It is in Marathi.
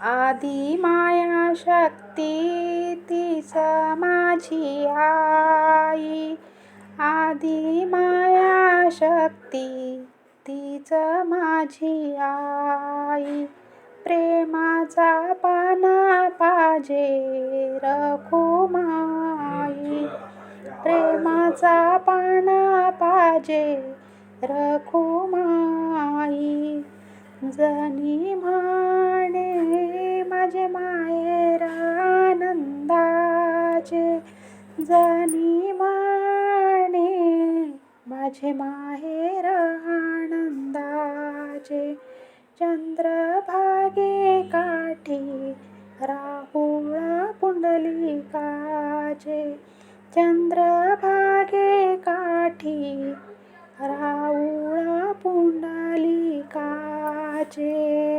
आदी माया शक्ती तीच माझी आई. आदी माया शक्ती तीच माझी आई. प्रेमाचा पाना पाजे रखुमाई. प्रेमाचा पाना पाजे रखुमाई. जनी म्हणे माझे माहेर आनंदाचे. जनी म्हणे माझे माहेर आनंदाचे. चंद्रभागे काठी राहुळ पुंडलिकाचे. चंद्रभागे काठी राहुळ पुंडलिकाचे.